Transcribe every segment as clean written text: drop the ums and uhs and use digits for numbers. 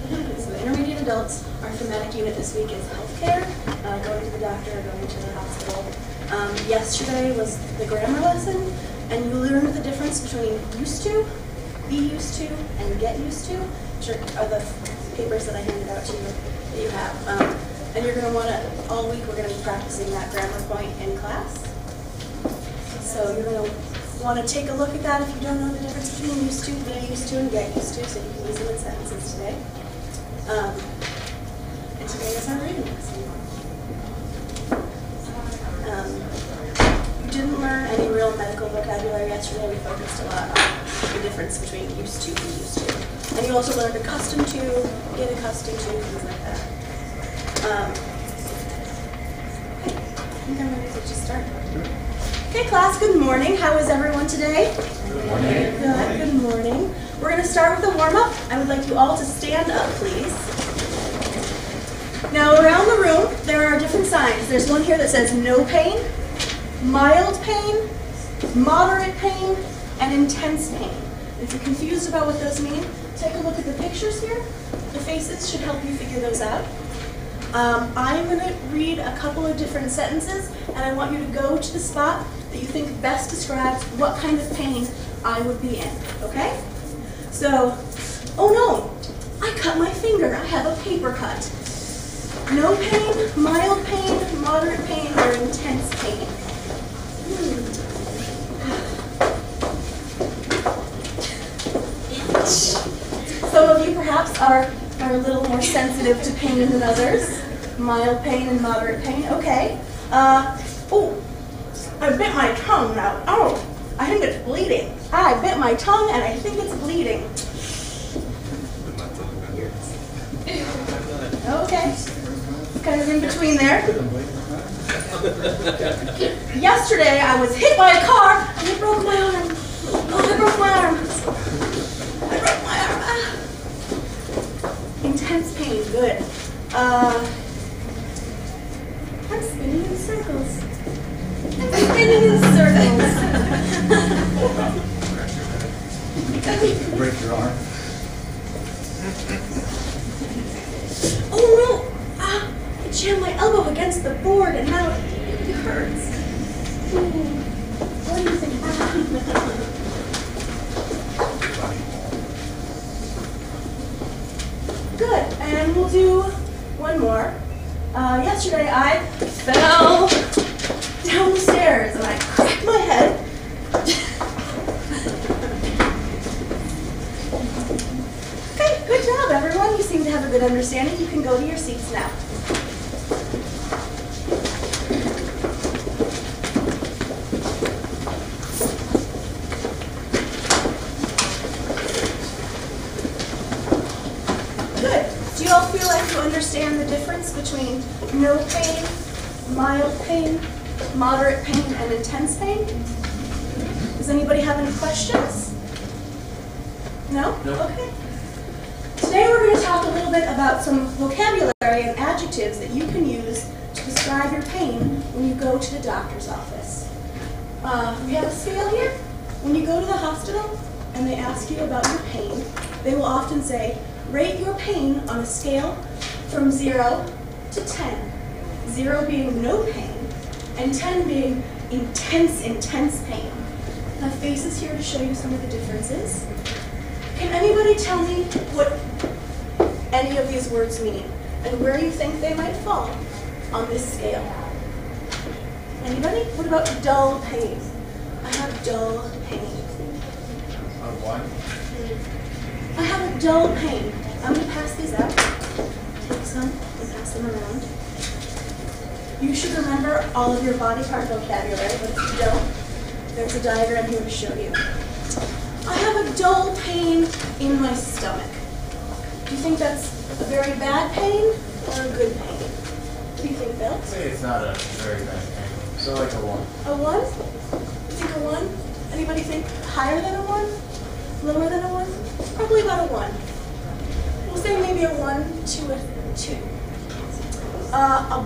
So the intermediate adults, our thematic unit this week is healthcare, going to the doctor, going to the hospital. Yesterday was the grammar lesson, and you learned the difference between used to, be used to, and get used to, which are the papers that I handed out to you that you have. And you're going to want to, all week we're going to be practicing that grammar point in class. So you're going to want to take a look at that if you don't know the difference between used to, be used to, and get used to, so you can use them in sentences today. And today is our reading lesson. You didn't learn any real medical vocabulary yesterday. We focused a lot on the difference between used to and used to. And you also learned accustomed to, get accustomed to, things like that. Okay, I think I'm ready to just start. Okay, class, good morning. How is everyone today? Good morning. Good morning. We're going to start with a warm-up. I would like you all to stand up, please. Now, around the room, there are different signs. There's one here that says no pain, mild pain, moderate pain, and intense pain. If you're confused about what those mean, take a look at the pictures here. The faces should help you figure those out. I'm going to read a couple of different sentences, and I want you to go to the spot that you think best describes what kind of pain I would be in, okay? So, oh no, I cut my finger. I have a paper cut. No pain, mild pain, moderate pain, or intense pain. Some of you perhaps are a little more sensitive to pain than others. Mild pain and moderate pain. Okay. Oh, I bit my tongue now. Oh, I think it's bleeding. I bit my tongue and I think it's bleeding. Okay. It's kind of in between there. Yesterday I was hit by a car and I broke my arm. Oh, I broke my arm. I broke my arm. Ah. Intense pain, good. I'm spinning in circles. I'm spinning in circles. Break your arm. Oh no! Ah, I jammed my elbow against the board and now it hurts. What do you think? Good, and we'll do one more. Yesterday I fell down the stairs and I cracked my head. Okay, good job everyone. You seem to have a good understanding. You can go to your seats now. Do you all feel like you understand the difference between no pain, mild pain, moderate pain, and intense pain? Does anybody have any questions? No? No. Okay. Today we're going to talk a little bit about some vocabulary and adjectives that you can use to describe your pain when you go to the doctor's office. We have a scale here. When you go to the hospital and they ask you about your pain, they will often say, rate your pain on a scale from 0 to 10. 0 being no pain, and 10 being intense, intense pain. I have faces here to show you some of the differences. Can anybody tell me what any of these words mean, and where you think they might fall on this scale? Anybody? What about dull pain? I have dull pain. What? I have a dull pain. I'm going to pass these out. Take some and pass them around. You should remember all of your body part vocabulary, but if you don't, there's a diagram here to show you. I have a dull pain in my stomach. Do you think that's a very bad pain or a good pain? What do you think, Bill? I'd say it's not a very bad pain. So like a 1. A 1? You think a 1? Anybody think higher than a 1? Lower than a 1? Probably about a 1. We'll say maybe a 1 to a 2. A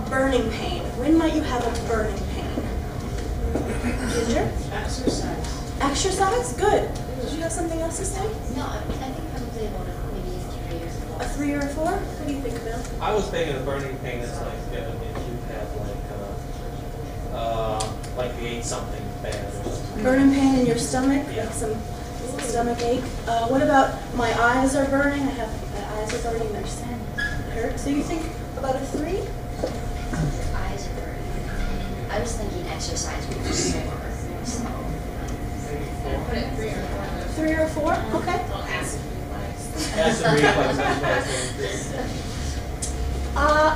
burning pain. When might you have a burning pain? Ginger? Exercise. Exercise? Good. Did you have something else to say? No, I think probably about maybe 3 years ago. A 3 or a 4? What do you think, Bill? I was thinking of burning pain is like if you have like you ate something bad or something. Burning pain in your stomach, Yeah. like some stomach ache. What about my eyes are burning? My eyes are burning. They're hurt. So you think about a 3? Eyes are burning. I was thinking exercise would be sore. So. Put it 3 or 4. 3 or 4? Okay. Don't ask me Acid reflux, that's what I think.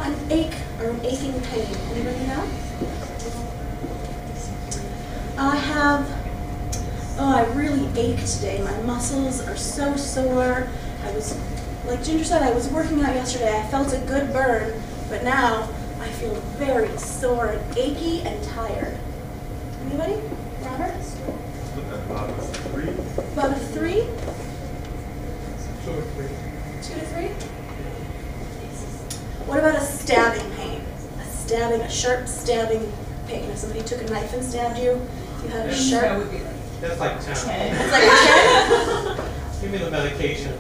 An ache or an aching pain. Anybody know? I really ache today. My muscles are so sore. Like Ginger said, I was working out yesterday. I felt a good burn, but now I feel very sore and achy and tired. Anybody? Robert? About a 3. About a 3? 2 or 3. 2 to 3? What about a stabbing pain? A sharp stabbing pain. If somebody took a knife and stabbed you, you had a sharp... That's like 10. It's like a 10? Give me the medication.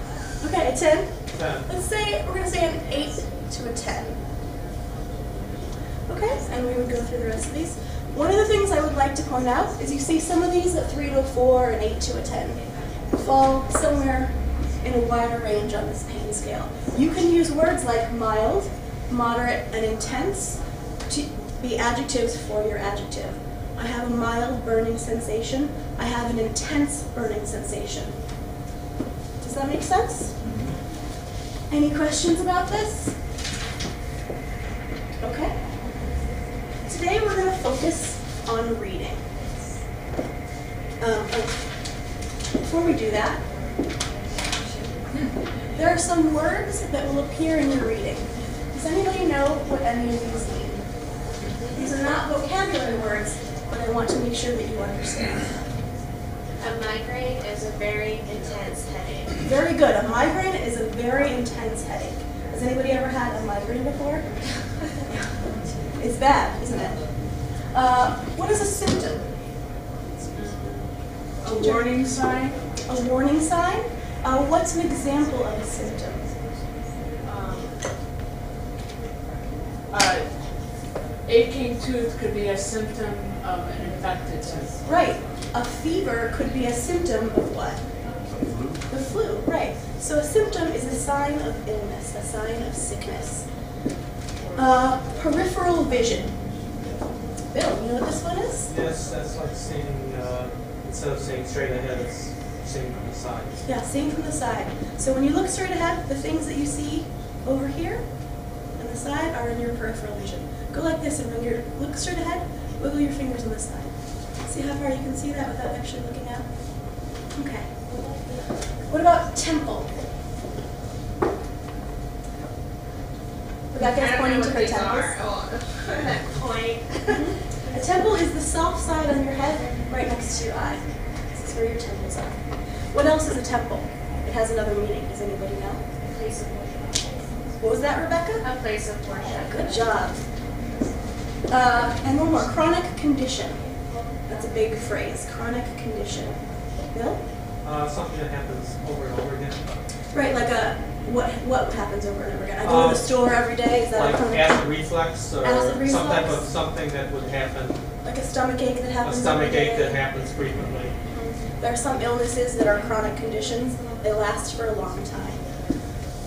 Okay, a 10? 10. We're going to say an 8 to a 10. Okay, and we would go through the rest of these. One of the things I would like to point out is you see some of these at 3 to a 4 and 8 to a 10 fall somewhere in a wider range on this pain scale. You can use words like mild, moderate, and intense to be adjectives for your adjective. I have a mild burning sensation. I have an intense burning sensation. Does that make sense? Any questions about this? Okay. Today we're going to focus on reading. Before we do that, there are some words that will appear in your reading. Does anybody know what any of these mean? These are not vocabulary words, but I want to make sure that you understand. A migraine is a very intense headache. Very good. A migraine is a very intense headache. Has anybody ever had a migraine before? It's bad, isn't it? What is a symptom? A warning sign. A warning sign? What's an example of a symptom? Aching tooth could be a symptom of an infected tooth. Right. A fever could be a symptom of what? The flu, right. So a symptom is a sign of illness, a sign of sickness. Peripheral vision. Bill, you know what this one is? Yes, that's like seeing, instead of seeing straight ahead, it's seeing from the side. Yeah, seeing from the side. So when you look straight ahead, the things that you see over here on the side are in your peripheral vision. Go like this, and when you look straight ahead, wiggle your fingers on the side. See how far you can see that without actually looking out? Okay. What about temple? Rebecca's pointing to her temples. Point. A temple is the soft side on your head right next to your eye. This is where your temples are. What else is a temple? It has another meaning. Does anybody know? Place of worship. What was that, Rebecca? A place of worship. Good job. And one more, chronic condition. That's a big phrase, chronic condition. Bill? Something that happens over and over again. Right, like what happens over and over again? I go to the store every day, is that Like a chronic acid reflux or Acid some type reflux? of something that would happen, like a stomach ache that a happens stomach every ache day? that happens frequently. There are some illnesses that are chronic conditions. They last for a long time.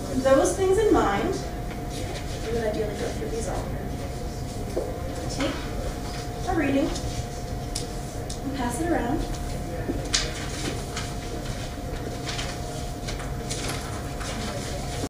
With those things in mind, we would ideally go through these all. Take a reading and pass it around.